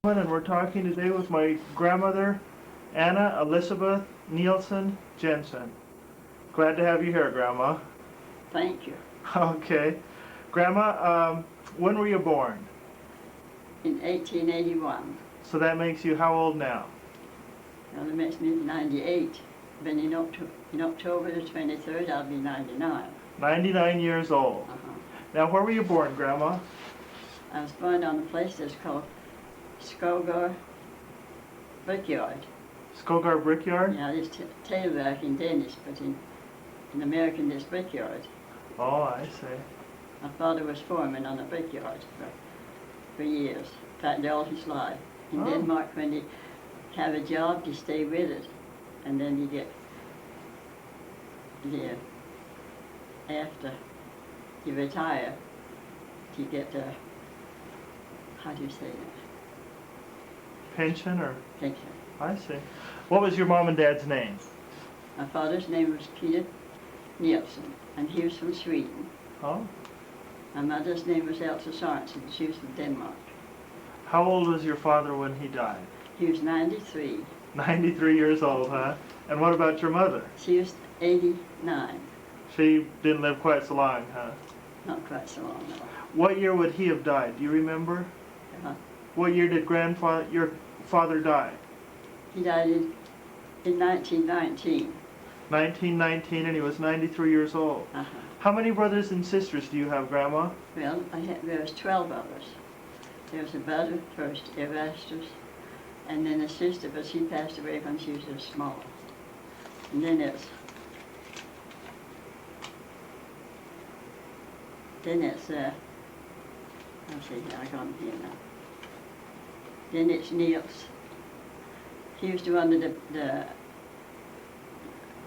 And we're talking today with my grandmother, Anna Elizabeth Nielsen Jensen. Glad to have you here, Grandma. Thank you. Okay. Grandma, when were you born? In 1881. So that makes you how old now? Well, it makes me 98. Then in October the 23rd, I'll be 99. 99 years old. Now, where were you born, Grandma? I was born on a place that's called Skogar Brickyard. Skogar Brickyard? Yeah, it's tailwork in Danish, but in American it's brickyard. Oh, I see. My father was foreman on a brickyard for years, in fact all his life. In Denmark, when you have a job, you stay with it, and then you get, after you retire, you get, how do you say that? Pension or? Pension. I see. What was your mom and dad's name? My father's name was Peter Nielsen, and he was from Sweden. Oh. My mother's name was Elsa Sorensen, she was from Denmark. How old was your father when he died? He was 93. 93 years old, huh? And what about your mother? She was 89. She didn't live quite so long, huh? Not quite so long, no. What year would he have died? Do you remember? What year did your father die? He died in 1919. 1919, and he was 93 years old. How many brothers and sisters do you have, Grandma? Well, there was 12 of us. There was a brother first, Erastus, and then a sister, but she passed away when she was small. And then it's let's see, I got him here now. Then it's Niels. He was the one that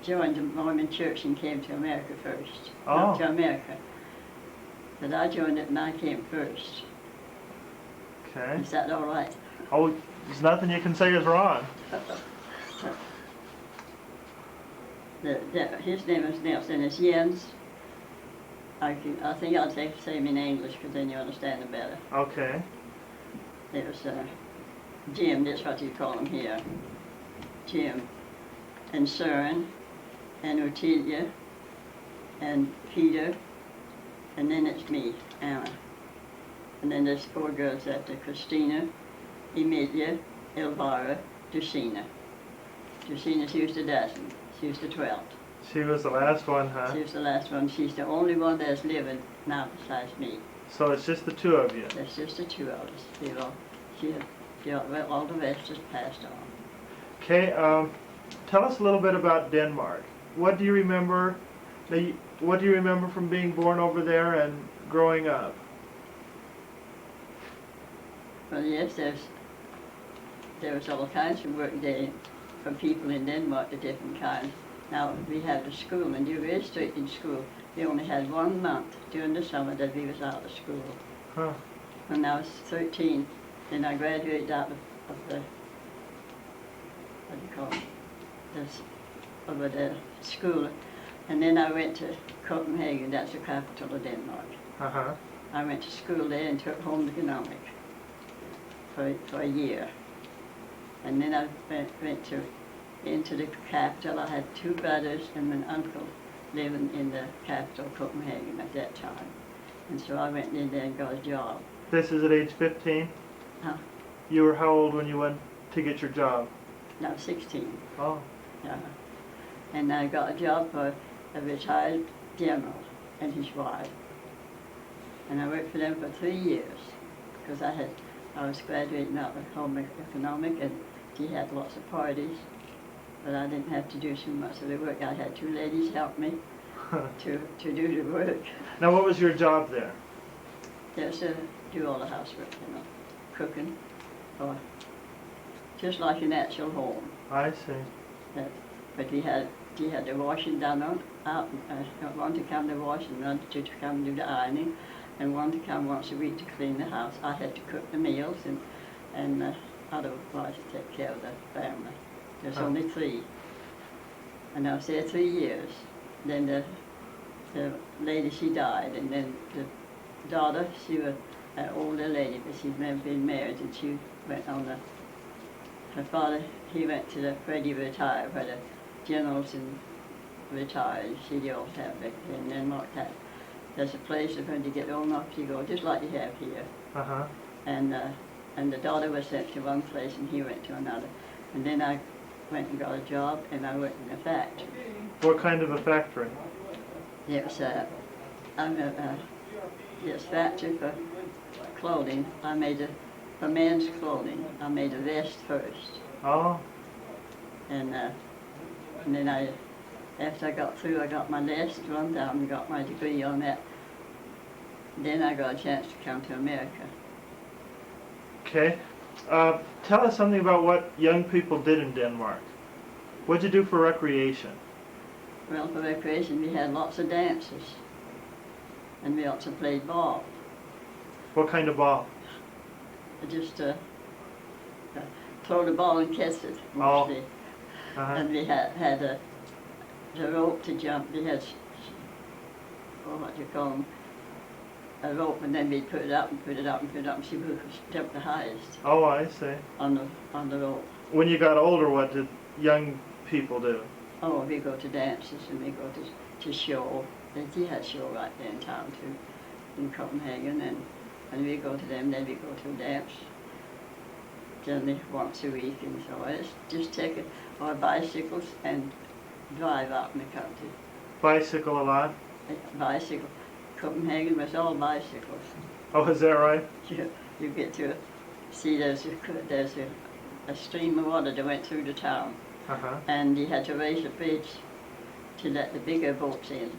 joined the Mormon church and came to America first. Oh. Not to America. But I joined it and I came first. Okay. Is that all right? Oh, there's nothing you can say is wrong. His name is Nielsen. It's Jens. I think I'll say him in English because then you understand it better. Okay. There's Jim, that's what you call him here. Jim. And Søren. And Ottilia. And Peter. And then it's me, Anna. And then there's 4 girls after: Christina, Emilia, Elvira, Dusina. Dusina, she was the 10th. She was the 12th. She was the last one, huh? She was the last one. She's the only one that's living now besides me. So it's just the 2 of you? That's just the 2 of us. All the rest has passed on. Okay, tell us a little bit about Denmark. What do you remember? What do you remember from being born over there and growing up? Well, yes, there was all kinds of work there for people in Denmark, the different kinds. Now, we had a school, and you were very strict in school. We only had 1 month during the summer that we was out of school. Huh. When I was 13, then I graduated out of the, what do you call it, over the school. And then I went to Copenhagen, that's the capital of Denmark. I went to school there and took home economics for a year. And then I went into the capital. I had 2 brothers and an uncle living in the capital, Copenhagen, at that time. And so I went in there and got a job. This is at age 15? Huh? You were how old when you went to get your job? No, 16. Oh. Yeah. And I got a job for a retired general and his wife. And I worked for them for 3 years because I was graduating out of home economic, and he had lots of parties, but I didn't have to do so much of the work. I had 2 ladies help me to do the work. Now, what was your job there? Just to do all the housework, cooking, or just like an actual home. I see. But he had the washing done out. One to come to wash, and one to come do the ironing, and one to come once a week to clean the house. I had to cook the meals, and otherwise take care of the family. There's only 3. And I was there 3 years. Then the lady, she died, and then the daughter, she was an older lady, but she'd never been married, and she went on her father, he went to the where he retired, where the generals and retired, she always have back in Denmark. There's a place that when you get old enough you go, just like you have here. Uh-huh. And the daughter was sent to one place and he went to another. And then I went and got a job and I worked in a factory. What kind of a factory? It was yes, factory for clothing. I made for men's clothing. I made a vest first. Oh. And then after I got through, I got my vest run down and got my degree on that. Then I got a chance to come to America. Okay. Tell us something about what young people did in Denmark. What'd you do for recreation? Well, for recreation, we had lots of dances. And we also played ball. What kind of ball? Just throw the ball and catch it, mostly. Oh. Uh-huh. And we had the rope to jump. We had, what do you call them, a rope, and then we'd put it up and put it up and put it up and see who could jump the highest Oh, I see. on the rope. When you got older, what did young people do? Oh, we go to dances and we go to show. They had show right there in town too, in Copenhagen, and we go to them. Then we go to a dance generally once a week, and so I just take our bicycles and drive out in the country. Bicycle a lot? Bicycle. Copenhagen was all bicycles. Oh, is that right? You get to see there's a stream of water that went through the town, Uh-huh. and you had to raise a bridge to let the bigger boats in,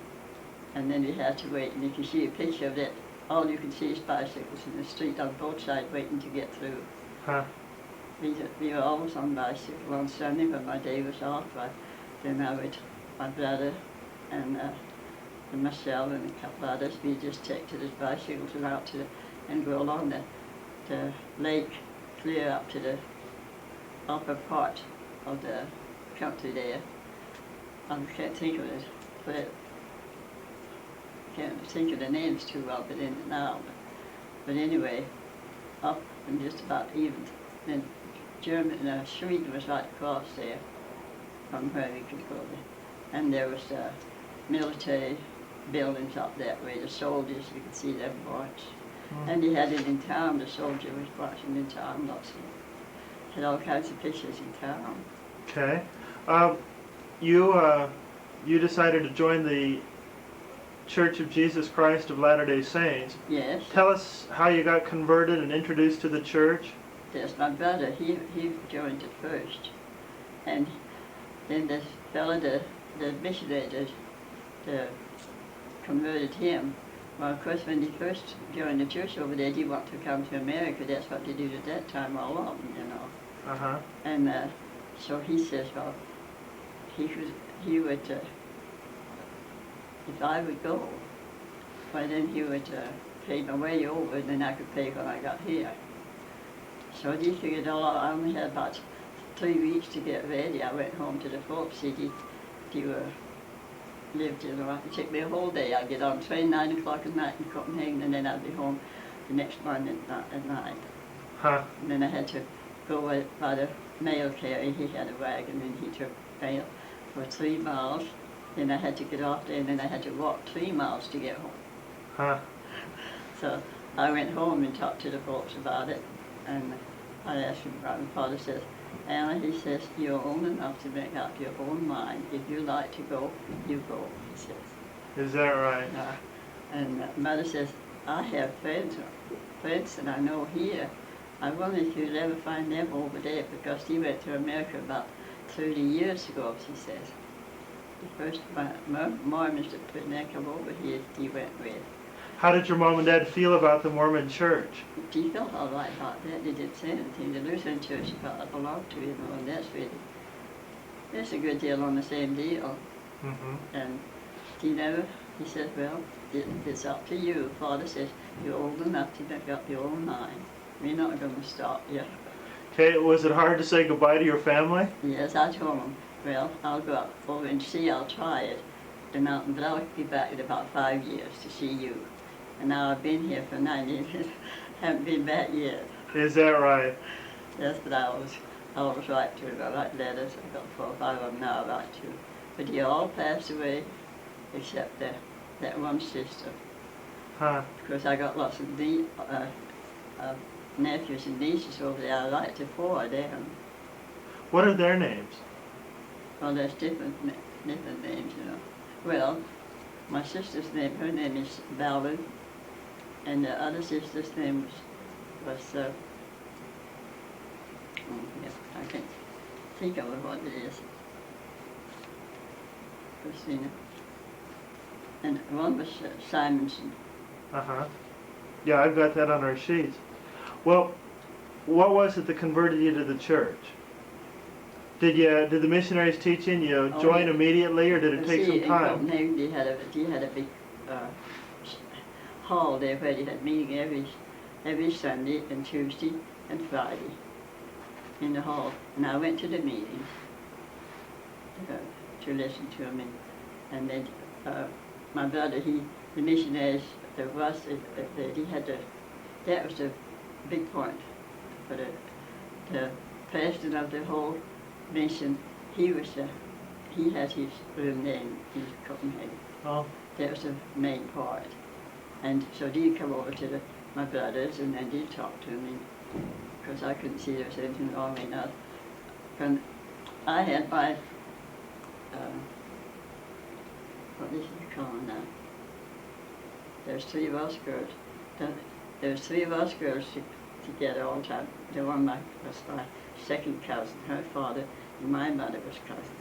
and then you had to wait. And if you see a picture of it, all you can see is bicycles in the street on both sides waiting to get through. Huh. We were always on bicycle on Sunday when my day was off. Then I would, my brother and myself and a couple others, we just take to the bicycles and out and go along the lake, clear up to the upper part of the country there. I can't think of it, but can't think of the names too well, but in it now. But anyway, up and just about even. Then Sweden was right across there from where we could go there. And there was military buildings up that way, the soldiers, you could see them march. Mm. And he had it in town, the soldier was marching in town, lots of, had all kinds of pictures in town. Okay. You decided to join the Church of Jesus Christ of Latter-day Saints. Yes. Tell us how you got converted and introduced to the church. There's my brother, he joined it first. And then this fellow, the missionary, that converted him. Well, of course, when he first joined the church over there, he wanted to come to America. That's what they did at that time, all of them, you know. Uh-huh. And so he says, well, he would, if I would go, well, then he would pay my way over, and then I could pay when I got here. So he figured all out. I only had about 3 weeks to get ready. I went home to the folks. He lived in Iraq. It took me a whole day. I'd get on train 9 o'clock at night in Copenhagen, and then I'd be home the next morning at night. Huh. And then I had to go by the mail carrier. He had a wagon, and he took mail for 3 miles. Then I had to get off there, and then I had to walk 3 miles to get home. Huh. So I went home and talked to the folks about it, and I asked him about it. My father says, Anna, he says, you're old enough to make up your own mind. If you like to go, you go, he says. Is that right? And Mother says, I have friends that I know here. I wonder if you'll ever find them over there, because he went to America about 30 years ago, she says. The first Mormons that put their come over here, he went with. How did your mom and dad feel about the Mormon church? He felt all right about that. They didn't say anything. The Lutheran church I belonged to, you know, and that's really, there's a good deal on the same deal. Mm-hmm. And he said, well, it's up to you. Father says, you're old enough to make up your own mind. We're not going to stop you. Okay, was it hard to say goodbye to your family? Yes, I told him, well, I'll go up over and see, I'll try it. But I'll be back in about 5 years to see you. And now I've been here for 90 years. Haven't been back yet. Is that right? Yes, but I always write to him. I write letters. I've got 4 or 5 of them now I write to. But they all passed away except that one sister. Huh. Because I got lots of nephews and nieces over there. I write to 4 of them. What are their names? Well, there's different names, you know. Well, my sister's name, her name is Valerie, and the other sister's name was I can't think of what it is. Christina. And one was Simonson. Uh-huh. Yeah, I've got that on our sheets. Well, what was it that converted you to the church? Did the missionaries teach you and you join immediately, or did it take some time? In Copenhagen, they had a big hall there where they had meeting every Sunday and Tuesday and Friday in the hall. And I went to the meetings to listen to them. And then my brother, the missionaries, that was the big point for the president of the whole mission. He had his room there in Copenhagen. Oh. That was the main part. And so they'd come over to my brothers, and then they'd talk to me, because I couldn't see there was anything wrong with that. And I had my, what is it called now? There's 3 of us girls. There's 3 of us girls together all the time. The one was my second cousin, her father, and my mother was cousin.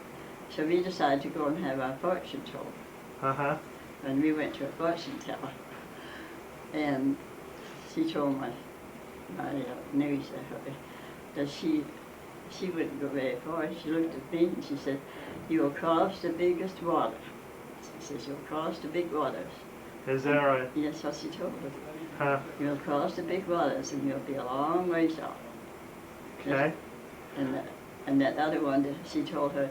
So we decided to go and have our fortune told. Uh-huh. And we went to a fortune teller, and she told my niece that she wouldn't go very far. She looked at me and she said, "You'll cross the biggest water." She says, "You'll cross the big waters." Is that right? Yes, what she told us. Huh. "You'll cross the big waters and you'll be a long ways off." Okay. And that other one, she told her,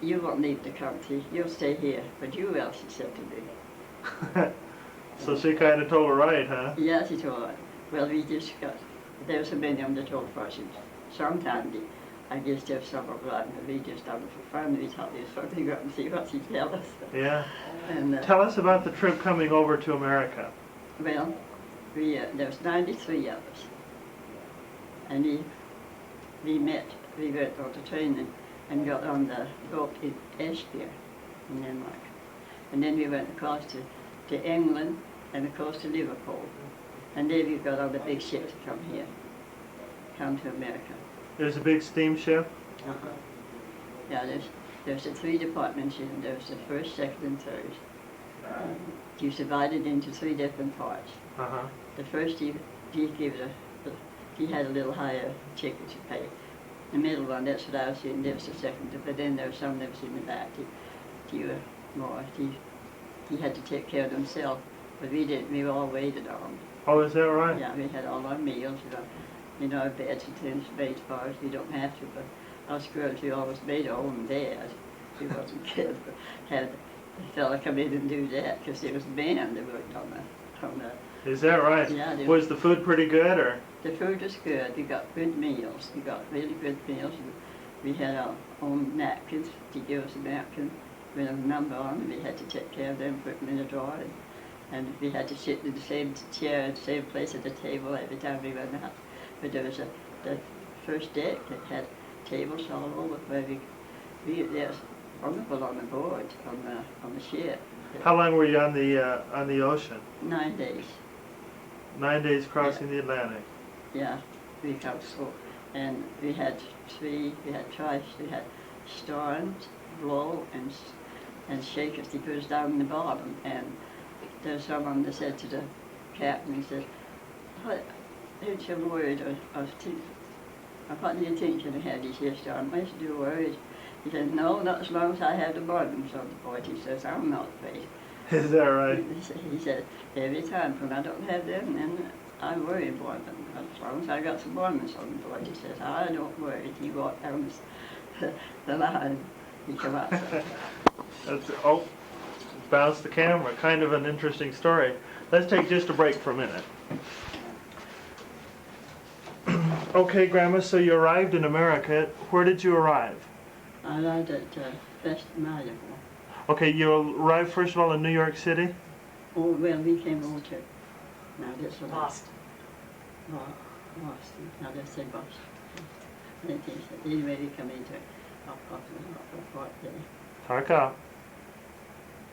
"You won't leave the country. You'll stay here, but you will," she said to me. So she kind of told her right, huh? Yeah, she told her. Well, we just got, there were so many of them that told fortunes. Sometimes, I guess there's some of them, but we just done it for fun. We thought we were to go up and see what she'd tell us. Yeah. And, tell us about the trip coming over to America. Well, there was 93 of us. And we went on the train and got on the boat in Esbjerg, in Denmark. And then we went across to England and across to Liverpool. And then we got on the big ship to come to America. There's a big steamship? Uh-huh. Yeah, there's the 3 departments, and there's the first, second, and third. You divided into 3 different parts. Uh-huh. The first, he had a little higher ticket to pay. The middle one, that's what I was in, there was the second, but then there was some that was in the back. He had to take care of himself, but we didn't, we all waited on him. Oh, is that right? Yeah, we had all our meals, our beds and things made for us. We don't have to, but us girls, we always made our own bed. We wasn't kids, but had a fella come in and do that, because there was a man that worked on the. Is that right? Yeah. Was the food pretty good, or? The food was good. We got good meals. We got really good meals. We had our own napkins. To give us a napkin with a number on it. We had to take care of them, put them in a drawer, and we had to sit in the same chair, the same place at the table every time we went out. But there was the first deck that had tables all over where there was wonderful on the board on the ship. How long were you on the ocean? 9 days. 9 days crossing the Atlantic. Yeah, we got so, and we had twice. We had storms, blow, and shakers. He put us down in the bottom, and there's someone that said to the captain, he said, "What? Ain't you worried what do you think you had this here storm? Why should you worried?" He said, "No, not as long as I have the bottoms on the board." He says, "I'm not afraid." Is that right? He said, "Every time when I don't have them, then I worry about them. As long as I got some bottoms on the board," he says, "I don't worry." He walked down the line. He come out. Bounced the camera. Kind of an interesting story. Let's take just a break for a minute. Okay, Grandma, so you arrived in America. Where did you arrive? I arrived at West Malleable. Okay, you arrived first of all in New York City? Oh, well, we came over to, now this is Boston. Boston. Now let's say Boston. Anyway, we come into Port there. Talk up.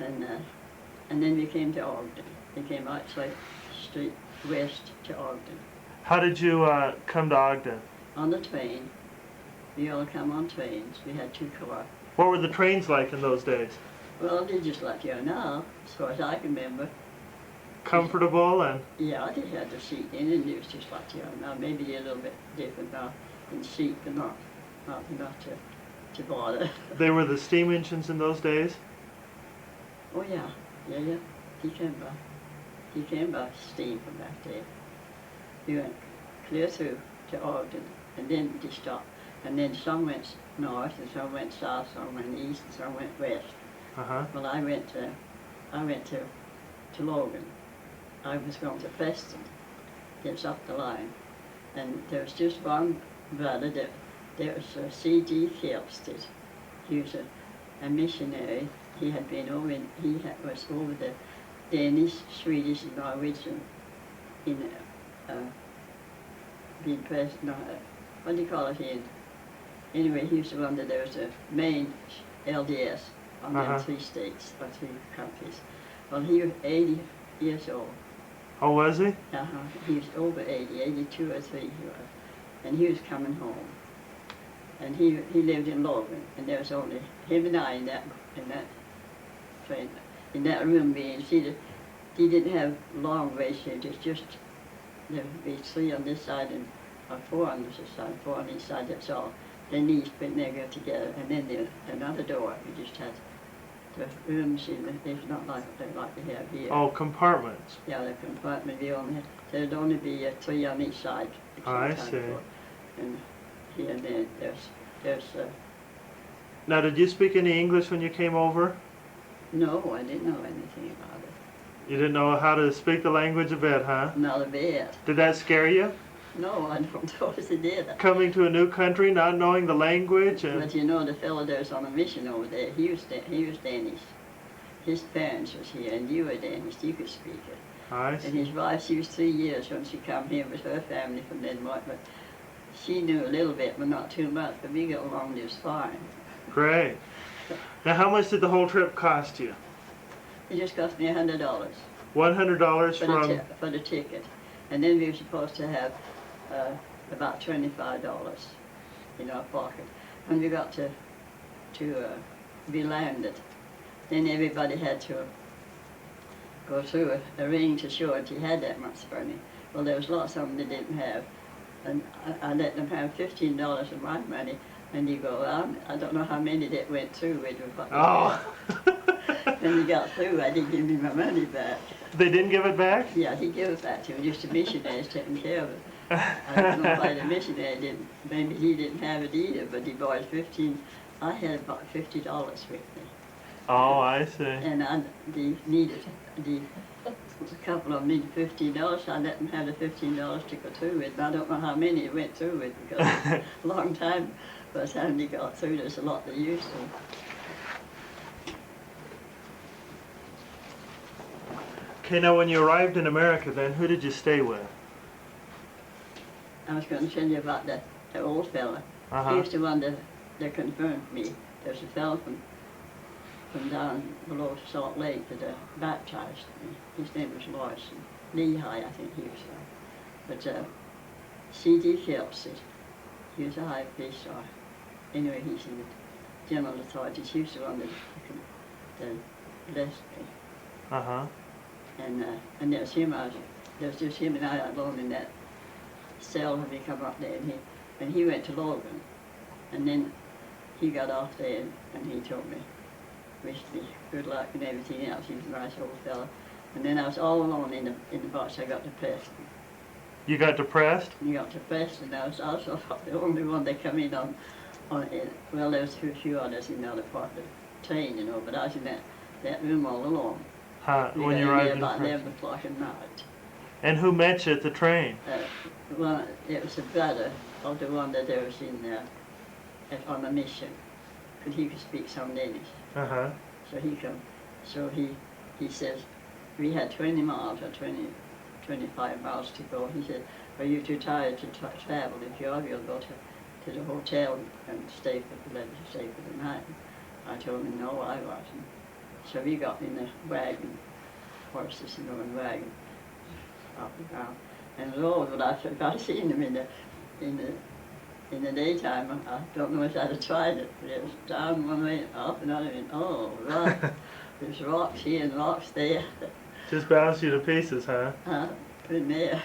And then we came to Ogden. We came outside street west to Ogden. How did you come to Ogden? On the train. We all come on trains. We had 2 cars. What were the trains like in those days? Well, they're just like you are now, as far as I can remember. Comfortable and... Yeah, they had the seat in, and it was just like you are now. Maybe a little bit different now in seat, but not to bother. They were the steam engines in those days? Oh yeah. He came by steam from back there. He went clear through to Ogden, and then he stopped. And then some went north, and some went south, some went east, and some went west. Uh-huh. Well, I went to Logan. I was going to Preston. It's up the line, and there was just one brother. There was C.D. Kjelstad. He was a missionary. He had been over. Was over the Danish, Swedish, and Norwegian in being president. What do you call it here? Anyway, he was the one that there was a main LDS on them 3 states or 3 countries. Well, he was 80 years old. Oh, was he? He was over 80, 82 or 3 he was. And he was coming home. And he lived in Logan, and there was only him and I in that train, in that room being seated. He didn't have long ratios. It's just there would be 3 on this side and 4 on this side, 4 on each side. That's all. They knees, but they go together, and then there's another door. You just had the rooms. It's not like they have here. Oh, compartments. Yeah, the compartment. There'd only be 3 on each side. I see. And here and there, there's. Now, did you speak any English when you came over? No, I didn't know anything about it. You didn't know how to speak the language a bit, huh? Not a bit. Did that scare you? No, I don't suppose it did. Coming to a new country, not knowing the language, and... But you know, the fellow there's on a mission over there, he was Danish. His parents was here, and you were Danish. You could speak it. I see. And his wife, she was 3 years when she come here with her family from Denmark, but she knew a little bit, but not too much. But we got along just fine. Great. Now, how much did the whole trip cost you? It just cost me $100. $100 for the ticket, and then we were supposed to have about $25 in our pocket. When we got to be landed, then everybody had to go through a ring to show that you had that much money. Well, there was lots of them that didn't have, and I let them have $15 of my money, and you go, I don't know how many that went through with what they had. When they got through, I didn't give me my money back. They didn't give it back? Yeah, he gave it back to him. Just the missionaries taking care of it. I don't know why the missionary didn't. Maybe he didn't have it either, but he bought 15. I had about $50 with me. Oh, I see. And a couple of them needed $15. I let them have the $15 to go through with. And I don't know how many it went through with because it's a long time. By the time they got through, there's a lot they used to. Okay, now when you arrived in America then, who did you stay with? I was going to tell you about the old fella. He was the one that confirmed me. There's a fellow from down below Salt Lake that baptized me. His name was Larson. Lehigh, I think he was. But C.D. Kjelstad, he was a high priest. Anyway, he's in the general authorities. He was the one that blessed me. And there was him. There was just him and I alone in that cell when we come up there. And he went to Logan, and then he got off there and he told me, wished me good luck and everything else. He was a nice old fellow. And then I was all alone in the bus. I got depressed. You got depressed? You got depressed, and I was also the only one that come in on well, there was a few others in the other part of the train, you know, but I was in that room all alone. When you arrived in about France? 11 o'clock at night. And who met you at the train? Well, it was a brother of the one that I was in on a mission, because he could speak some Danish. Uh-huh. So he come. So he says, we had 20 miles or 25 miles to go. He said, are you too tired to travel? If you are, we'll go to the hotel and stay for the night. I told him, no, I wasn't. So we got in the wagon, horses and going wagon, up and down. And Lord, if I'd seen him in the daytime, I don't know if I'd have tried it. But it was down one way, up another, and oh, right. There's rocks here and rocks there. Just bounced you to pieces, huh? In there.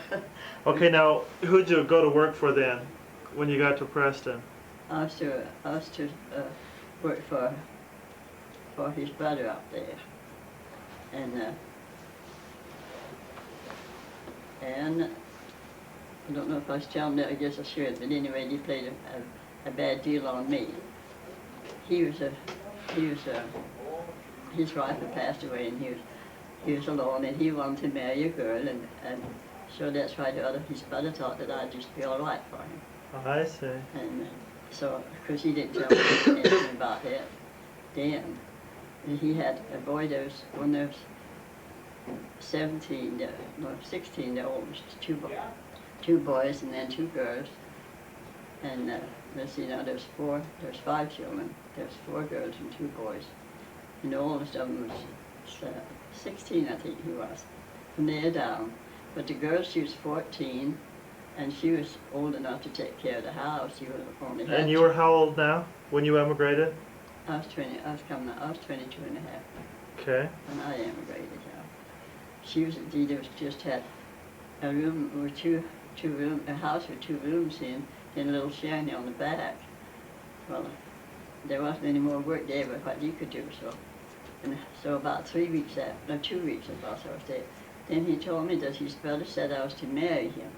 Okay, now, who'd you go to work for then, when you got to Preston? I was to work for his brother up there. And I don't know if I was telling that, I guess I should, but anyway, he played a bad deal on me. His wife had passed away, and he was alone, and he wanted to marry a girl, and so that's why his brother thought that I'd just be all right for him. Oh, I see. And so, because he didn't tell me anything about that then. And he had a boy that was, when there was 16, the oldest, two boys and then 2 girls. And let's see now, there's 5 children. There's 4 girls and 2 boys. And the oldest of them was 16, I think he was, from there down. But the girl, she was 14, and she was old enough to take care of the house. She would have only had. And you were how old now when you emigrated? I was 22 and a half. Okay. When I emigrated, yeah. She was just had a room with a house with 2 rooms in a little shanty on the back. Well, there wasn't any more work there but what you could do, so about 2 weeks after I was there, then he told me that his brother said I was to marry him.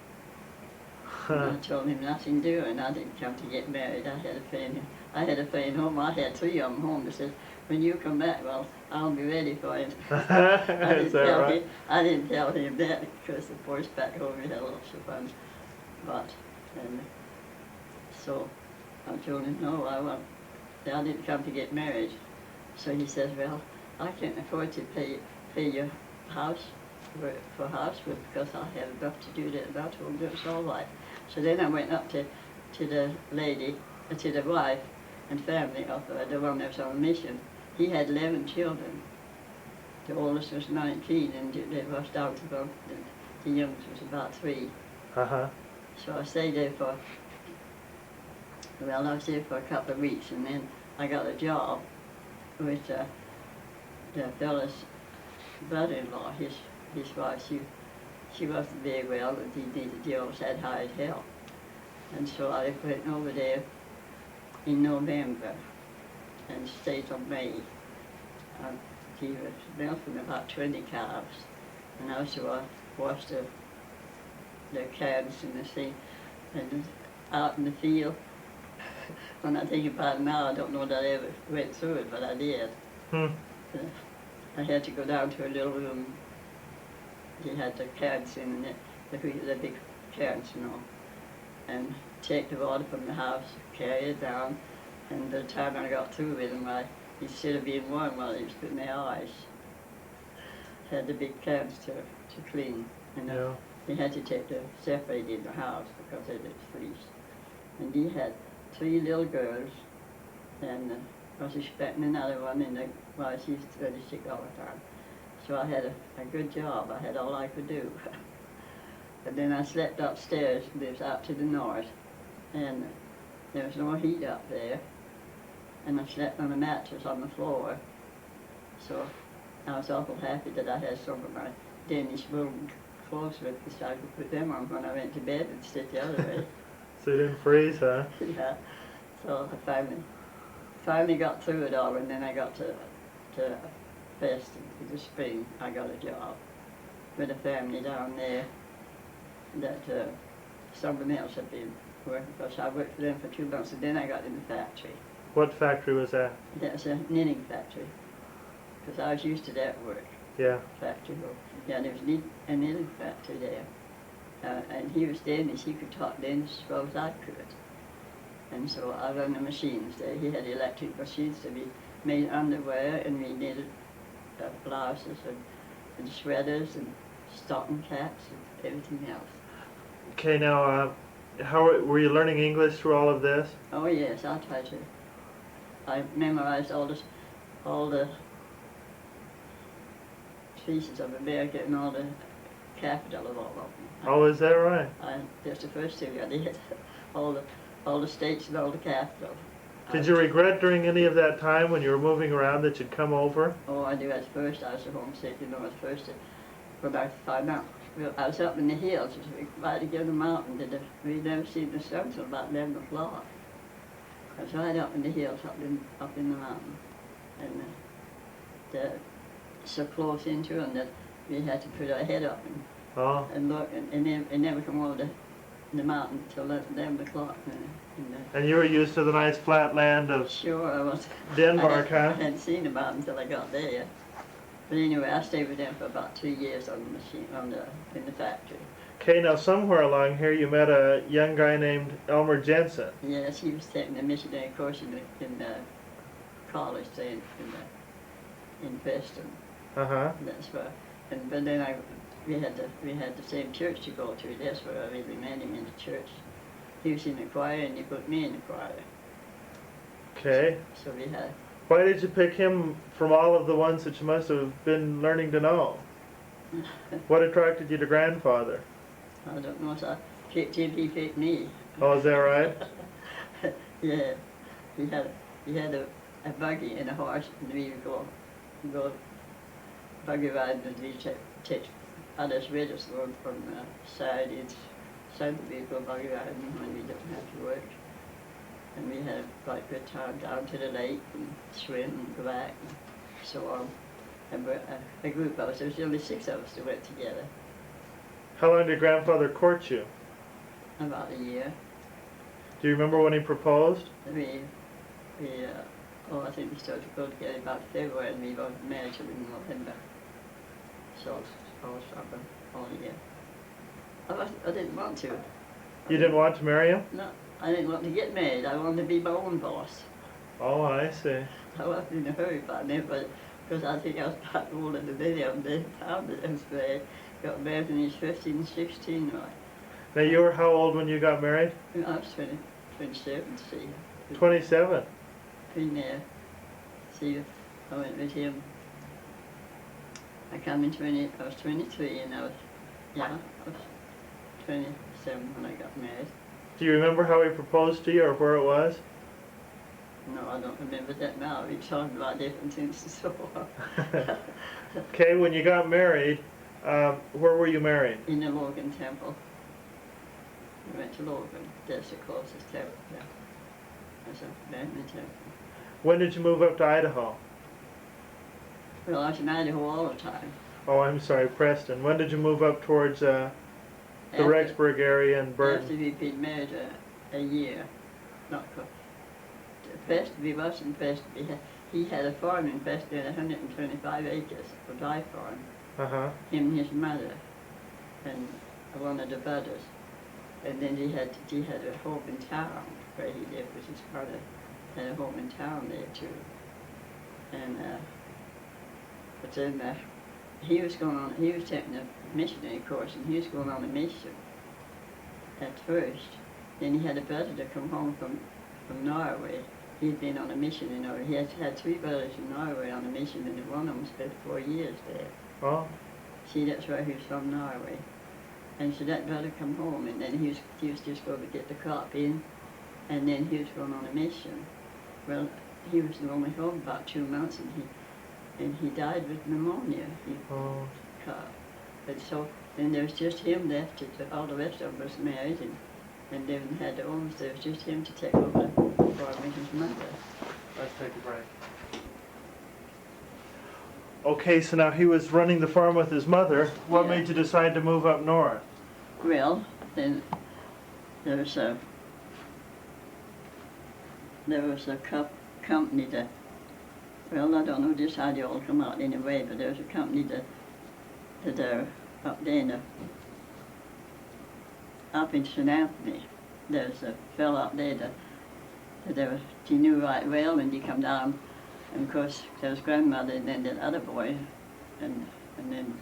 And I told him nothing to do, and I didn't come to get married. I had a friend home. I had 3 of them home that said, when you come back, well, I'll be ready for you. Is that right? I didn't tell him that because the boys back home we had lots of fun. So I told him, no, I didn't come to get married. So he says, well, I can't afford to pay your house for housework because I have enough to do that. And I told him it's all right. So then I went up to the lady, to the wife and family of the one that was on a mission. He had 11 children. The oldest was 19, and they was down to about, the youngest was about 3. Uh-huh. So I stayed there for a couple of weeks, and then I got a job with the fellow's brother-in-law. His wife, she wasn't very well, and he always had hired help. And so I went over there in November and stayed till May. He was milking about 20 calves, and also washed the calves in the sea and out in the field. When I think about it now, I don't know that I ever went through it, but I did. I had to go down to a little room. He had the calves in it, the big calves, and take the water from the house, carry it down, and by the time I got through with him, instead of being warm while he was putting the ice, had the big calves to clean. And he had to separate in the house because it was freeze. And he had 3 little girls, and was expecting another one, while she's really sick all the time. So I had a good job. I had all I could do. But then I slept upstairs, it was out to the north, and there was no heat up there. And I slept on a mattress on the floor. So I was awful happy that I had some of my Danish wool clothes with me, so I could put them on when I went to bed and sit the other way. So you didn't freeze, huh? Yeah. So I finally got through it all, and then I got to Preston in the spring. I got a job with a family down there that someone else had been working for. So I worked for them for 2 months, and then I got in the factory. What factory was that? That was a knitting factory, because I was used to that work. Yeah. factory. Yeah, there was a knitting factory there. And he was Danish. He could talk Danish as well as I could. And so I run the machines there. He had electric machines to be made underwear, and we knitted blouses and sweaters and stocking caps and everything else. Okay, now, how were you learning English through all of this? Oh yes, I tried to. I memorized all the species of America and all the capital of all of them. Oh, is that right? That's the first thing I did. all the states and all the capital. Did you regret during any of that time when you were moving around that you'd come over? Oh, I do. At first, I was so homesick. You know, at first, when I found out, well, I was up in the hills, right against the mountain. We'd never seen the sun until about 11 o'clock. I was right up in the hills, up in the mountain, and so close into them that we had to put our head up and look, and never come over the mountain till 11 o'clock. And you were used to the nice flat land of Sure, I was. Denmark, huh? I hadn't seen the mountain until I got there. But anyway, I stayed with them for about 2 years on the machine, in the factory. Okay, now somewhere along here you met a young guy named Elmer Jensen. Yes, he was taking a missionary course in college there in Preston. Uh-huh. That's where, but then we had the same church to go to. That's where I really met him, in the church. He was in the choir, and he put me in the choir. Okay. So we had. Why did you pick him from all of the ones that you must have been learning to know? What attracted you to grandfather? I don't know, so I picked him, he picked me. Oh, is that right? Yeah. He had a buggy and a horse, and we would go buggy riding, and we take others with us from Saturday we'd go buggy riding when we didn't have to work. And we had quite a good time down to the lake and swim and go back and so on. And a group of us, there was only 6 of us that went together. How long did grandfather court you? About a year. Do you remember when he proposed? I think we started to go together about February, and we got married in November. So I was something all year. I didn't want to. You didn't want to marry him? No, I didn't want to get married. I wanted to be my own boss. Oh, I see. I wasn't in a hurry about it, but because I think I was about older than any of them. They found it and got married when he was 15 and 16, right? Now, you were how old when you got married? I was 27, see. 27? Been there. See, I went with him. I was 23, and I was 27 when I got married. Do you remember how he proposed to you or where it was? No, I don't remember that now. We talked about different things and so on. Okay, when you got married, where were you married? In the Logan Temple. We went to Logan. That's the closest temple. Yeah. That's a Baptist temple. When did you move up to Idaho? Well, I was in Idaho all the time. Oh, I'm sorry, Preston. When did you move up towards the Rexburg area and Burton? After we'd been married a year. Not quite. Preston, we was in Preston. He had a farm in Preston, 125 acres, a dry farm. Uh-huh. Him and his mother, and one of the brothers. And then he had a home in town where he lived with his brother. Had a home in town there too. And but then he was taking a missionary course, and he was going on a mission at first. Then he had a brother to come home from Norway. He'd been on a mission in Norway. He had 3 brothers in Norway on a mission, and one of them spent 4 years there. Oh. See, that's why he was from Norway. And so that brother come home, and then he was just going to get the crop in, and then he was going on a mission. Well, he was only home about 2 months, and he died with pneumonia. And so then there was just him left. All the rest of them was married, and they had their own. There was just him to take over the farm with his mother. Let's take a break. Okay, so now he was running the farm with his mother. What made you decide to move up north? Well, then there was a company that Well, I don't know just how they all come out anyway, but there's a company that are up there up in St. Anthony. There's a fellow up there that he knew right well, and he come down, and of course there was grandmother and then that other boy, and then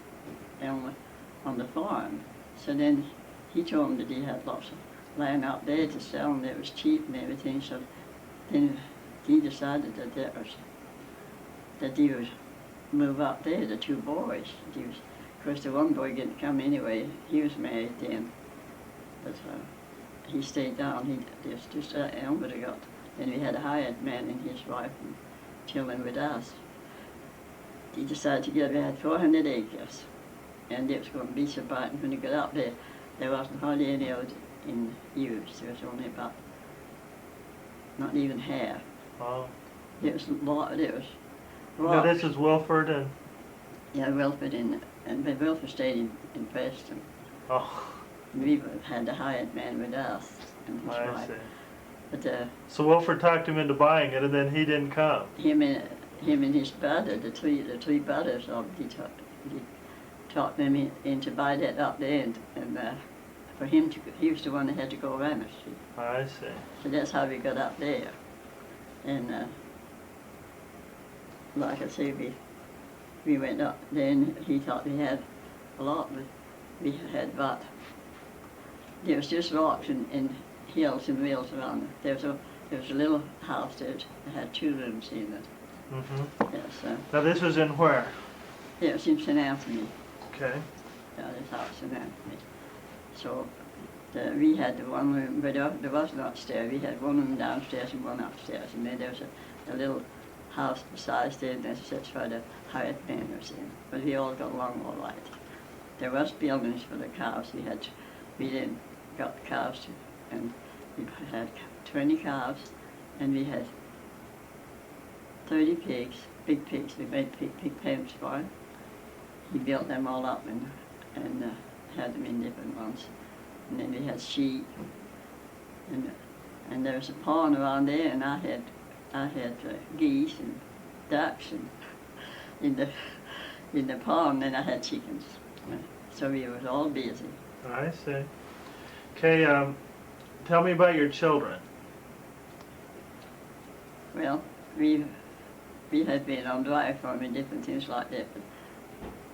on the farm. So then he told him that he had lots of land out there to sell, and it was cheap and everything. So then he decided that he would move up there, the two boys. Of course, the one boy didn't come anyway. He was married then, but he stayed down. He just Elmer got. Then we had a hired man and his wife and children with us. He decided to give. We had 400 acres, and it was going to be so bright. And when you got up there, there wasn't hardly any of it in use. There was only about not even half. Wow. It was rocks. Now this is Wilford and... Yeah, Wilford and Wilford stayed in Preston. Oh. We had the hired man with us and his I wife. see. But So Wilford talked him into buying it, and then he didn't come. him and his brother, the three brothers, he talked them into buy that up there, and for him to, he was the one that had to go around the street. I see. So that's how we got up there. And like I say, we went up. Then he thought we had a lot, but we had about, there was just rocks and hills and rills around it. There was a little house that had 2 rooms in it. Mm-hmm. Yes. Now this was in where? Yeah, it was in St. Anthony. Okay. Yeah, this house in Anthony. So we had the one room, but there was no upstairs. We had one room downstairs and one upstairs, and then there was a little house besides there, and that's where the hired man was in. But we all got along all right. There was buildings for the cows. We then got the cows, and we had 20 cows, and we had 30 pigs, big pigs. We made pig pens for him. He built them all up and had them in different ones. And then we had sheep, and there was a pond around there, and I had geese and ducks and in the pond, and I had chickens. So we was all busy. I see. Okay, tell me about your children. Well, we had been on dry farm and different things like that, but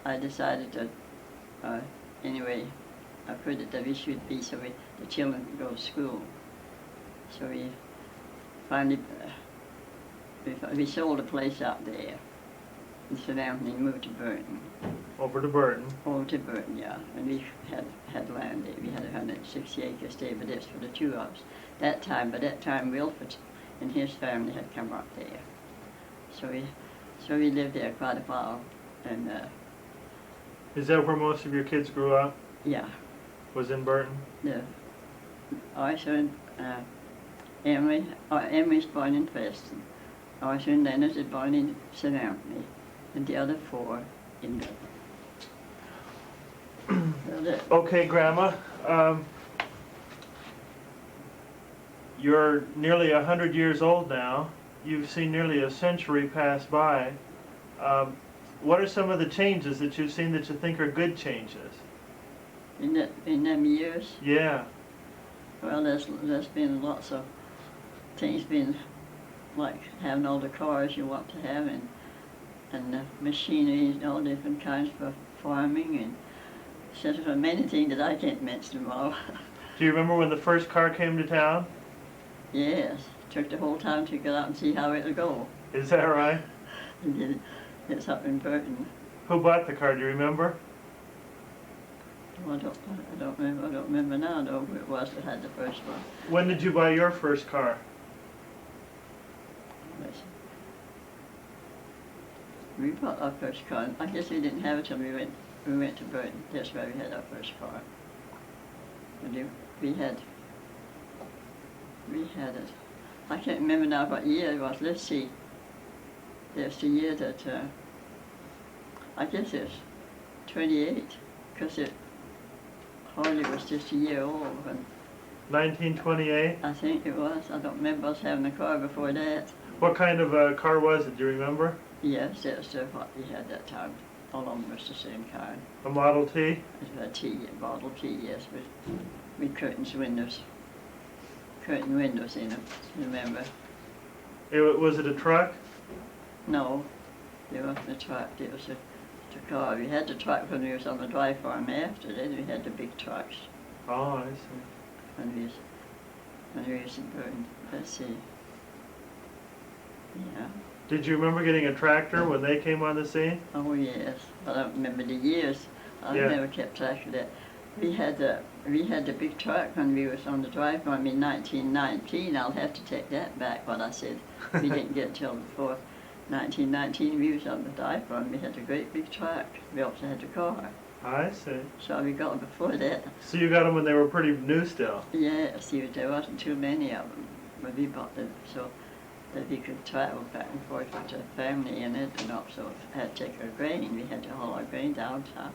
I decided that anyway, I put it that we should be so the children could go to school. So we finally we sold a place out there in St. Anthony and moved to Burton. Over to Burton. Over to Burton, yeah. And we had land there. We had 160 acres there, but that's for the 2 of us. By that time, Wilford and his family had come up there. So we lived there quite a while. And is that where most of your kids grew up? Yeah. Was in Burton? Our son, Emery's born in Preston. Our son Leonard is born in St. Anthony, and the other 4 in Burton. Okay, Grandma. You're nearly 100 years old now. You've seen nearly a century pass by. What are some of the changes that you've seen that you think are good changes? In them years? Yeah. Well, there's been lots of things, been like having all the cars you want to have, and machinery and all different kinds for farming, and such for many things that I can't mention them all. Do you remember when the first car came to town? Yes, took the whole time to go out and see how it would go. Is that right? It's up in Burton. Who bought the car? Do you remember? Well, I don't remember now though who it was that had the first one. When did you buy your first car? We bought our first car. I guess we didn't have it till we went to Burton. That's where we had our first car. And we had it. I can't remember now what year it was. Let's see. There's the year that I guess it's 28, because it hardly was just a year old when 1928? I think it was. I don't remember us having a car before that. What kind of a car was it? Do you remember? Yes, that's what we had that time. All of them was the same kind. A Model T? It was a T, a Model T, yes, with curtains, windows. Curtain windows in them, remember? Was it a truck? No, it wasn't a truck, it was a car. We had the truck when we was on the dry farm after, then we had the big trucks Oh, I see. when we was in Burton. Let's see. Yeah. Did you remember getting a tractor when they came on the scene? Oh yes, I don't remember the years. I Yeah. never kept track of that. We had the big truck when we was on the dry farm in 1919. I'll have to take that back. What I said, we didn't get till before 1919. We was on the dry farm. We had a great big truck. We also had a car. I see. So we got them before that. So you got them when they were pretty new still? Yes, there wasn't too many of them when we bought them. So that we could travel back and forth with the family in it, and also had to take our grain. We had to haul our grain downtown,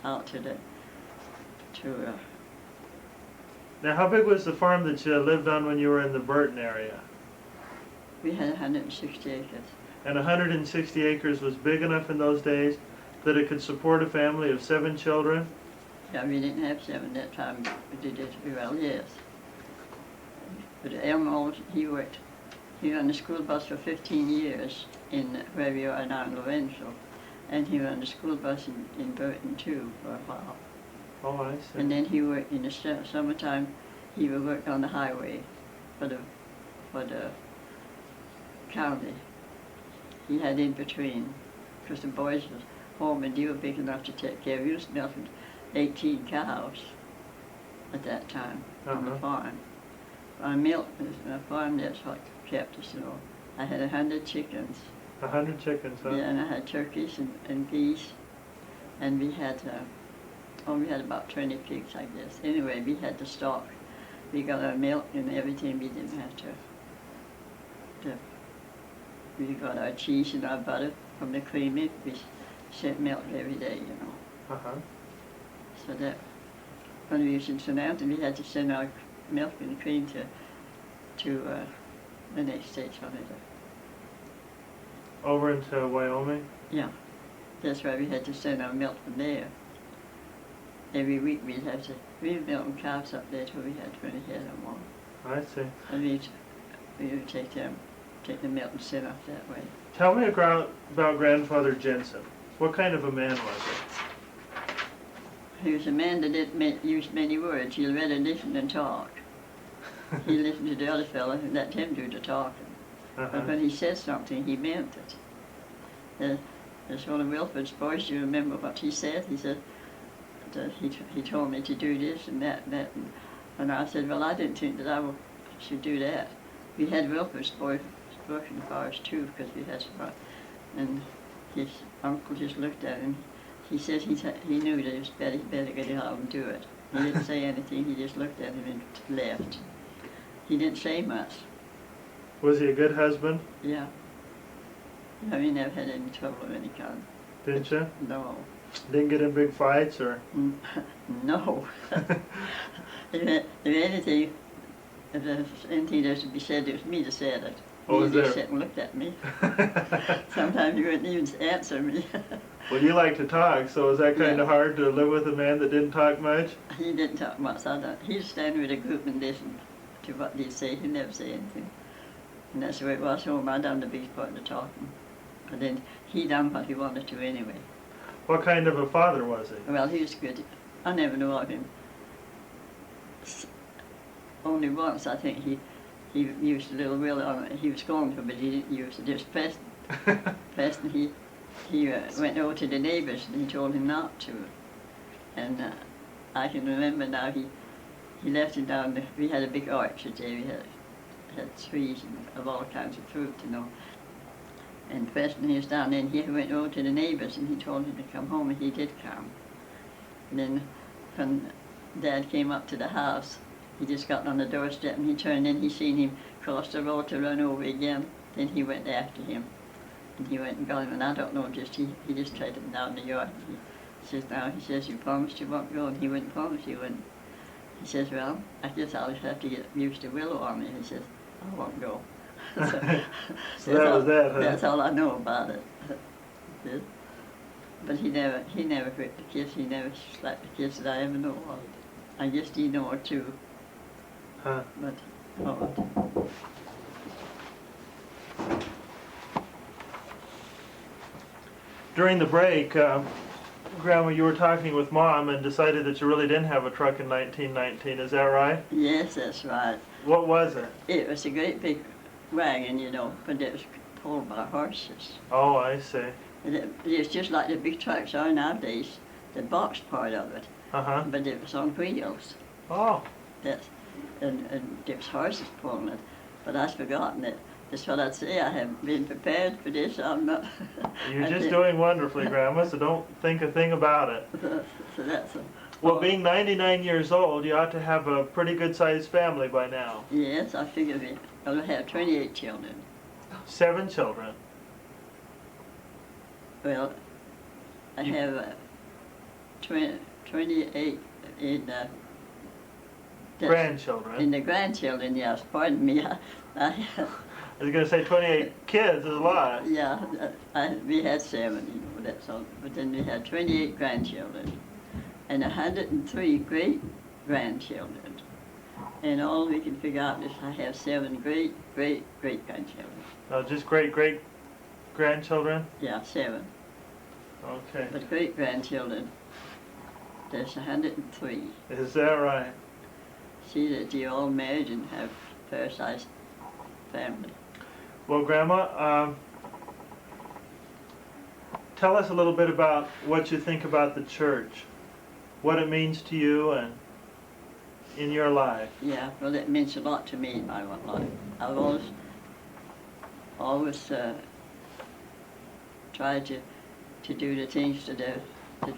out to Now, how big was the farm that you lived on when you were in the Burton area? we had 160 acres. And 160 acres was big enough in those days that it could support a family of 7 children? Yeah, we didn't have 7 that time. We did it well, yes. But Elmo, he ran the school bus for 15 years in where we are now in Lorenzo, and he ran the school bus in Burton too for a while. Oh, I see. And then he worked in the summertime. He would work on the highway for the county. He had in between, because the boys was home and they were big enough to take care of. He was milking 18 cows at that time on the farm. I milked my farm. That's what kept us, you know. I had 100 chickens. 100 chickens, huh? Yeah, and I had turkeys and geese, and we had about 20 pigs, I guess. Anyway, we had the stock. We got our milk and everything. We didn't have to. We got our cheese and our butter from the creamery. We sent milk every day, you know. Uh-huh. So that when we was in St. Anthony, we had to send our milk and cream to the next state on it. Over into Wyoming? Yeah, that's why we had to send our milk from there. Every week we'd have to, we were milking cows up there till we had 20 head or more. I see. And we would take the milk and send off that way. Tell me about Grandfather Jensen. What kind of a man was He was a man that didn't use many words. He rather listen than talk. He listened to the other fellow and let him do the talking. But when he said something, he meant it. There's one of Wilford's boys, you remember what he said? He said, he told me to do this and that and that. And I said, well, I didn't think that I should do that. We had Wilford's boy working for us too, because we had some, and his uncle just looked at him. He said he knew that it was better get out and do it. He didn't say anything, he just looked at him and left. He didn't say much. Was he a good husband? Yeah. No, we never had any trouble of any kind. Didn't you? No. Didn't get in big fights or? No. If anything that should be said, it was me that said it. Oh, he is just there? sat and looked at me. Sometimes he wouldn't even answer me. Well, you like to talk, so was that kind Yeah. of hard to live with a man that didn't talk much? He didn't talk much. He'd stand with a group and listen to what they'd say. He'd never say anything. And that's the way it was home. I done the biggest part of the talking. But then he done what he wanted to anyway. What kind of a father was he? Well, he was good. I never knew of him. Only once, I think, he used a little will on it. He was going to, but he didn't use it. Just Preston, he went over to the neighbors and he told him not to. And I can remember now, he left him down there. We had a big orchard there. We had trees of all kinds of fruit, you know. And Preston, he was down there, and he went over to the neighbors and he told him to come home, and he did come. And then when Dad came up to the house, he just got on the doorstep and he turned in, he seen him cross the road to run over again. Then he went after him. And he went and got him, and I don't know, he just tried him down the yard. He says, you promised you won't go, and he wouldn't promise he wouldn't. He says, well, I guess I'll have to get used to Willow on me. He says, I won't go. So that was that, huh? That's all I know about it. But he never whipped the kids. He never slapped the kids that I ever know of. I guess he know or two. Huh. But oh. During the break, Grandma, you were talking with Mom and decided that you really didn't have a truck in 1919. Is that right? Yes, that's right. What was it? It was a great big wagon, you know, but it was pulled by horses. Oh, I see. It's just like the big trucks are nowadays, the box part of it. Uh-huh. But it was on wheels. Oh. And there was horses pulling it. But I've forgotten it. That's what I'd say. I haven't been prepared for this. I'm not. You're just doing wonderfully, Grandma, so don't think a thing about it. So that's Well, being 99 years old, you ought to have a pretty good-sized family by now. Yes, I figured it. I'll have 28 children. 7 children. Well, I have 28 in Grandchildren. in the grandchildren, yes. Pardon me. I I was going to say 28 kids is a lot. yeah, we had 7, you know, that's all. But then we had 28 grandchildren and 103 great-grandchildren. And all we can figure out is I have 7 great-great-great-grandchildren. Oh, just great-great-grandchildren? Yeah, 7. Okay. But great-grandchildren, there's 103. Is that right? See that you all married and have fair-sized family. Well, Grandma, tell us a little bit about what you think about the church, what it means to you and in your life. Yeah, well, it means a lot to me in my own life. I've always tried to do the things that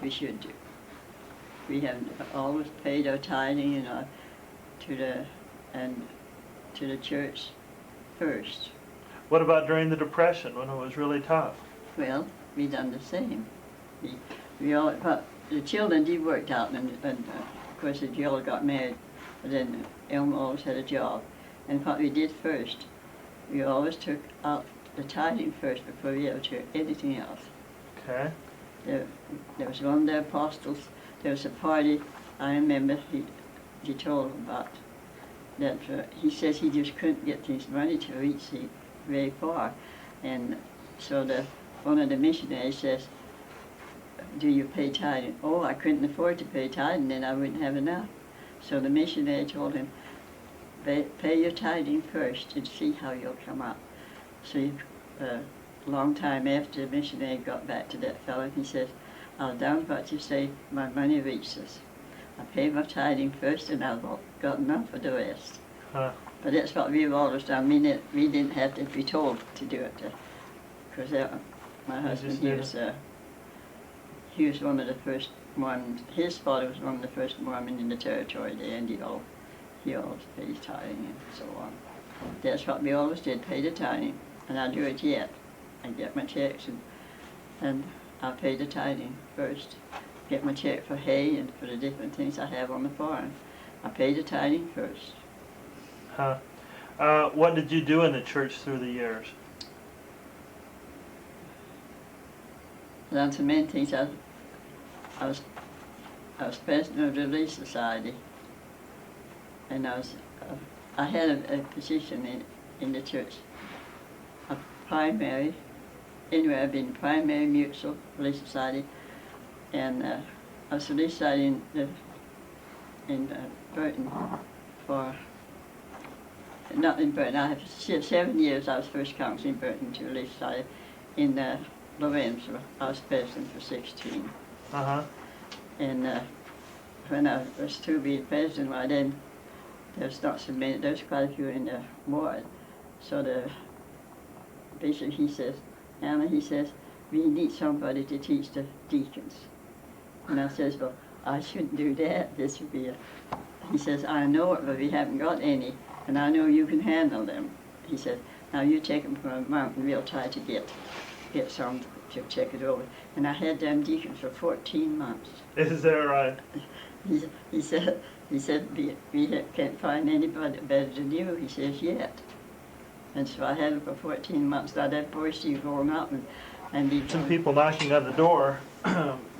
we should do. We have always paid our tithing and to the church first. What about during the Depression when it was really tough? Well, we done the same. We all, the children did work out, and of course they all got married, but then Elma always had a job. And what we did first, we always took out the tithing first before we ever took anything else. Okay. There was one of the apostles, there was a party, I remember he told about that he says he just couldn't get his money to reach very far. And so one of the missionaries says, do you pay tithing? Oh, I couldn't afford to pay tithing, then I wouldn't have enough. So the missionary told him, pay your tithing first and see how you'll come out. So a long time after the missionary got back to that fellow, he says, I'll down what you say, my money reaches. I pay my tithing first and I've got enough for the rest. Huh. But that's what we've always done. We didn't have to be told to do it. Because my husband, he was one of the first Mormons. His father was one of the first Mormons in the territory there, and he always paid tithing and so on. That's what we always did, pay the tithing. And I do it yet. I get my checks and I pay the tithing first. Get my check for hay and for the different things I have on the farm. I pay the tithing first. Huh. What did you do in the church through the years? I've done so many things. I was president of the Relief Society, and I had a position in the church, a primary. Anyway, I've been primary mutual Relief Society, and I was Relief Society in Burton for. Not in Burton. I have 7 years. I was first counsel in Burton to Relief Society. In Lorenzo, I was president for 16. Uh-huh. And when I was to be president, well, then there's not so many. There's quite a few in the ward. So the bishop, he says, Anna, he says, we need somebody to teach the deacons. And I says, well, I shouldn't do that. This would be he says, I know it, but we haven't got any. And I know you can handle them. He said, now you take them from a mountain, we'll try to get some to check it over. And I had them deacons for 14 months. Is that right? He said, we can't find anybody better than you, he says, yet. And so I had him for 14 months. Now that boy Steve growing up, and he Some people knocking on the door,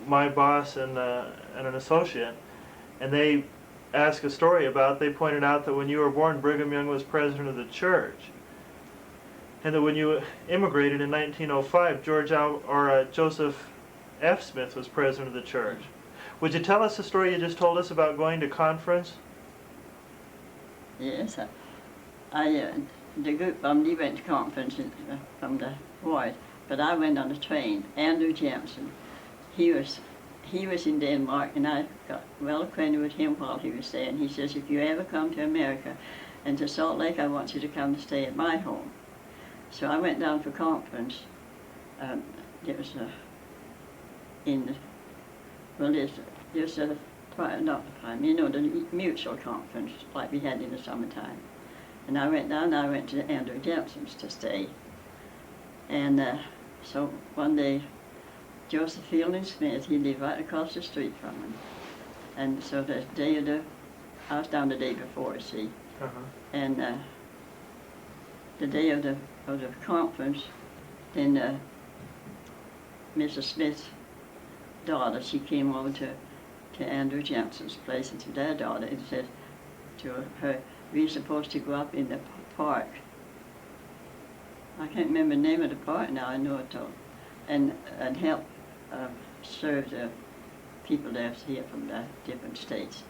my boss and an associate, and they asked a story about, they pointed out that when you were born, Brigham Young was president of the church. And that when you immigrated in 1905, Joseph F. Smith was president of the church. Would you tell us the story you just told us about going to conference? Yes, the group they went to conference from the ward, but I went on a train. Andrew Jensen, he was in Denmark, and I got well acquainted with him while he was there. And he says, if you ever come to America and to Salt Lake, I want you to come and stay at my home. So I went down for conference. It was the mutual conference like we had in the summertime. And I went down, I went to Andrew Jensen's to stay. And so one day, Joseph Fielding Smith, he lived right across the street from him. And so the day of I was down the day before, see. And the day of the conference, then Mrs. Smith's daughter, she came over to Andrew Jensen's place and to their daughter and said to her, we're supposed to go up in the park. I can't remember the name of the park now, I know it all. And help serve the people there here from the different states.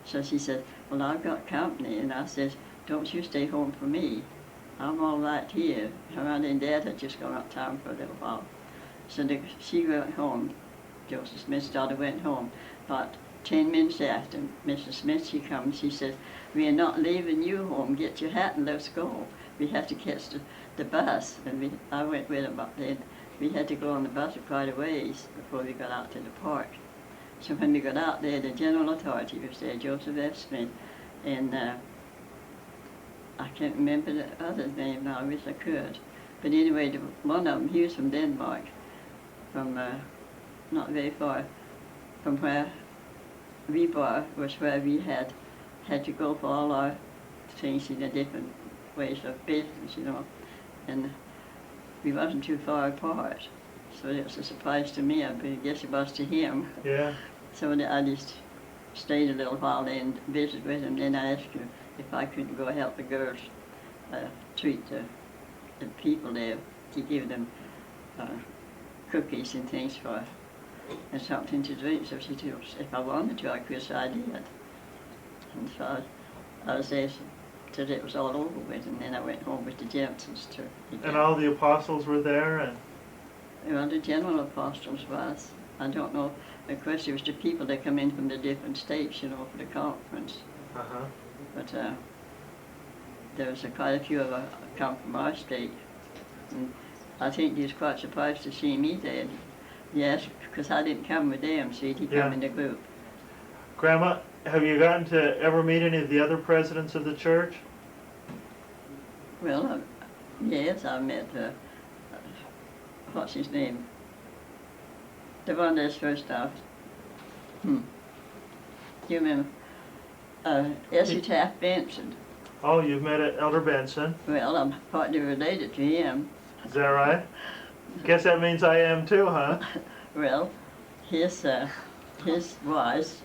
So she said, well, I've got company. And I said, don't you stay home for me. I'm all right here. Her aunt and dad had just gone uptown for a little while. So she went home. Joseph Smith's daughter went home. About 10 minutes after Mrs. Smith, she comes, she says, we are not leaving you home. Get your hat and let's go. We have to catch the bus. And I went with them up there. We had to go on the bus quite a ways before we got out to the park. So when we got out there, the general authority was there, Joseph F. Smith, and I can't remember the other name now, I wish I could. But anyway, one of them, he was from Denmark, from not very far from where we were, was where we had to go for all our things in the different ways of business, you know. And we wasn't too far apart. So it was a surprise to me, I guess it was to him. Yeah. So I just stayed a little while there and visited with him. Then I asked him if I could go help the girls treat the people there, to give them cookies and things and something to drink. So she said, if I wanted to, I could, so I did. And so I was there till it was all over with, and then I went home with the Jensens too. And all the apostles were there? And well, the general apostles was. I don't know. Of course, it was the people that come in from the different states, you know, for the conference. But there was quite a few of them come from our state. And I think he was quite surprised to see me there. Yes, because I didn't come with them, see, he came in the group. Grandma, have you gotten to ever meet any of the other presidents of the church? Well, yes, I met, what's his name? The one that's first off. Do you remember? S.E. Taft Benson. Oh, you've met Elder Benson. Well, I'm partly related to him. Is that right? Guess that means I am too, huh? Well, his wife's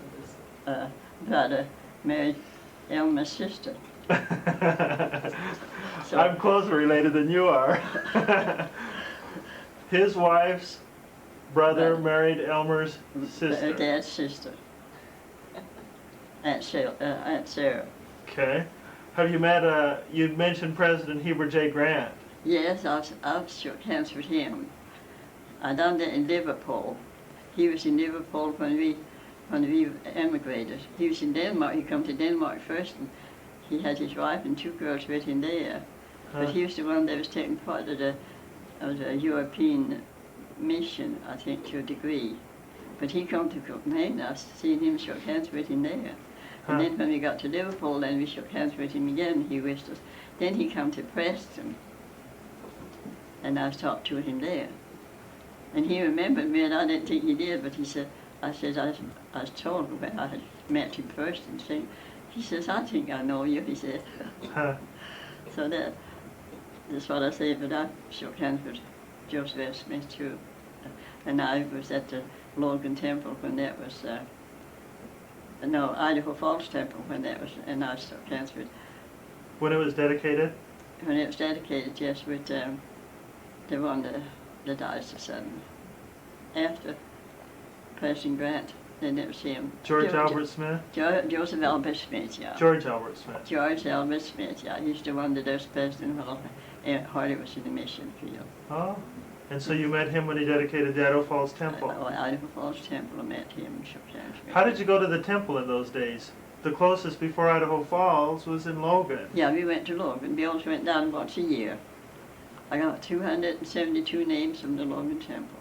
brother married Elmer's sister. So, I'm closer related than you are. His wife's brother married Elmer's sister. Dad's sister. Aunt Sarah. Okay. Have you met, you mentioned President Heber J. Grant. Yes, I've shook hands with him. I done that in Liverpool. He was in Liverpool when we emigrated. He was in Denmark. He come to Denmark first, and he had his wife and 2 girls with him there. But he was the one that was taking part of the European mission, I think, to a degree. But he come to Copenhagen. I seen him, shook hands with him there. And then when we got to Liverpool, then we shook hands with him again. He wished us. Then he come to Preston, and I talked to him there. And he remembered me, and I didn't think he did, but he said, I was told when I had met him first, and he says, I think I know you, he said. So that's what I say, but I shook hands with Joseph F. Smith too. And I was at the Logan Temple when that was, no, Idaho Falls Temple when that was, and I shook hands with. When it was dedicated? When it was dedicated, yes, with the one that died so suddenly. After President Grant, then it was him. George Albert Smith? Joseph Albert Smith, yeah. George Albert Smith. George Albert Smith, yeah. He's the one that was president while Hardy was in the mission field. Oh, and so you met him when he dedicated the Idaho Falls Temple? Idaho Falls Temple, I met him and shook hands with him. How did you go to the temple in those days? The closest before Idaho Falls was in Logan. Yeah, we went to Logan. We always went down once a year. I got 272 names from the Logan Temple.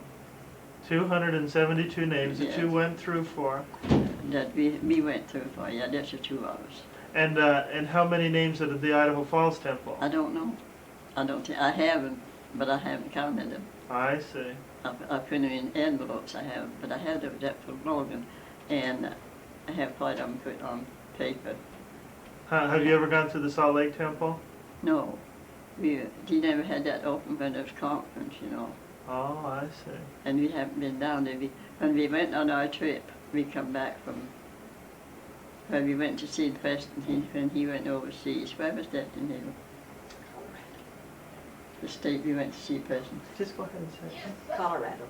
272 names Yes. that you went through for. That we went through for, yeah, that's the 2 hours. And how many names at the Idaho Falls Temple? I don't know. I don't think, I haven't, but I haven't counted them. I see. I put them in envelopes, I have, but I have that for Logan, and I have quite of them put on paper. Have you ever gone to the Salt Lake Temple? No, he never had that open when there was conference, you know. Oh, I see. And we haven't been down there. When we went on our trip, we come back from where we went to see the president when he went overseas. Where was that in New? The state we went to see the president. Just go ahead and say it. Colorado.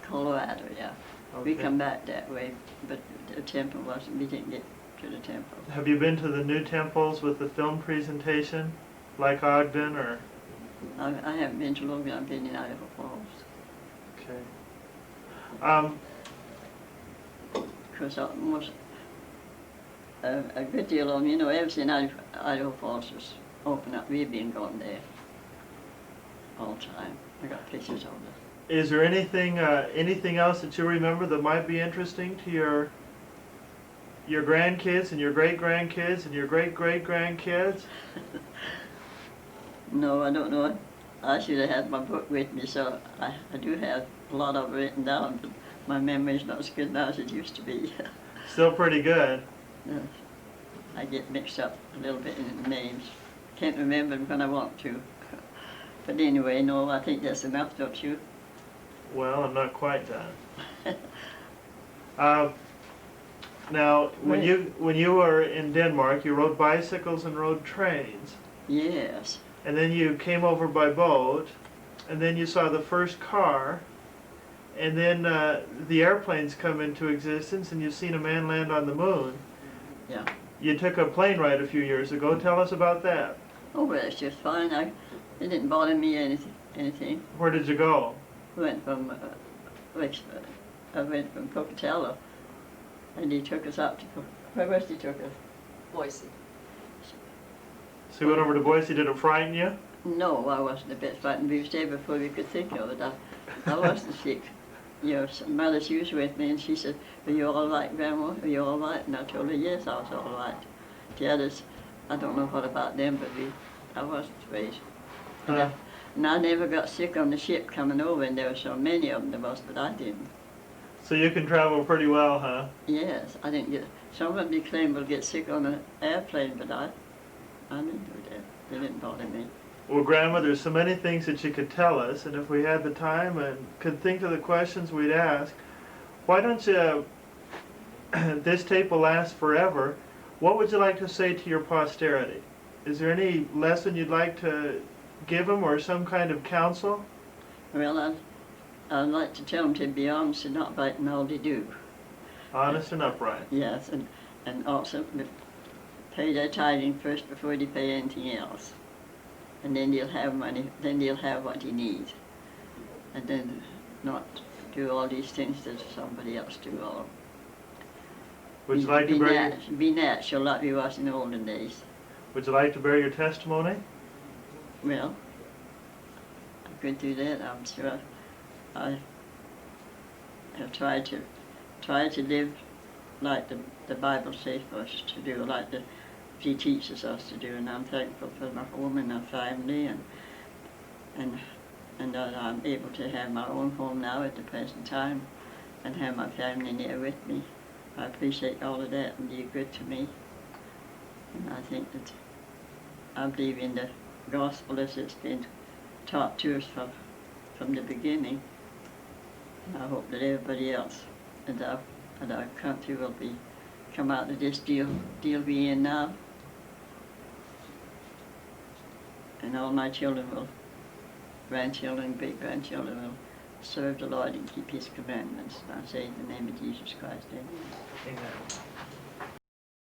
Colorado, yeah. Okay. We come back that way, but the temple wasn't, we didn't get to the temple. Have you been to the new temples with the film presentation, like Ogden or? I haven't been to Logan, I've been in Idaho Falls. Okay. Because almost a good deal of them, you know, everything in Idaho Falls was open up. We've been going there all the time. I got pictures of it. Is there anything else that you remember that might be interesting to your grandkids and your great-grandkids and your great-great-grandkids? No, I don't know. I should have had my book with me, so I do have a lot of it written down, but my memory's not as good now as it used to be. Still pretty good. I get mixed up a little bit in the names. Can't remember them when I want to. But anyway, no, I think that's enough, don't you? Well, I'm not quite done. Now, when you were in Denmark, you rode bicycles and rode trains. Yes. And then you came over by boat, and then you saw the first car, and then the airplanes come into existence, and you've seen a man land on the moon. Yeah. You took a plane ride a few years ago. Tell us about that. Oh, well, it's just fine. It didn't bother me anything. Where did you go? I went from Pocatello, and he took us up to where was he took us? Boise. So you went over to Boise. Did it frighten you? No, I wasn't a bit frightened. We was there before we could think of it. I wasn't sick. You know, Mother, she was with me, and she said, "Are you all right, Grandma? Are you all right?" And I told her, yes, I was all right. The others, I don't know what about them, but I wasn't afraid. And I never got sick on the ship coming over, and there were so many of them there was, but I didn't. So you can travel pretty well, huh? Yes, I didn't get. Some of them claim will get sick on an airplane, but I didn't do that. They didn't bother me. Well, Grandma, there's so many things that you could tell us, and if we had the time and could think of the questions we'd ask, why don't you, this tape will last forever, what would you like to say to your posterity? Is there any lesson you'd like to give them, or some kind of counsel? Well, I'd like to tell them to be honest and not bite and all they do. Honest and upright. Yes, and also pay their tithing first before they pay anything else. And then they'll have money, then they'll have what they need. And then not do all these things that somebody else do. Or Would you like to bear be natural like we was in the olden days. Would you like to bear your testimony? Well, I could do that, I'm sure. I have tried to live like the Bible says for us to do, like He teaches us to do, and I'm thankful for my home and my family, and that I'm able to have my own home now at the present time, and have my family there with me. I appreciate all of that, and you're good to me. And I think that I believe in gospel as it's been taught to us from the beginning. And I hope that everybody else in our country will come out of this deal we're in now. And all my children grandchildren, great-grandchildren will serve the Lord and keep His commandments. And I say in the name of Jesus Christ, amen. Amen.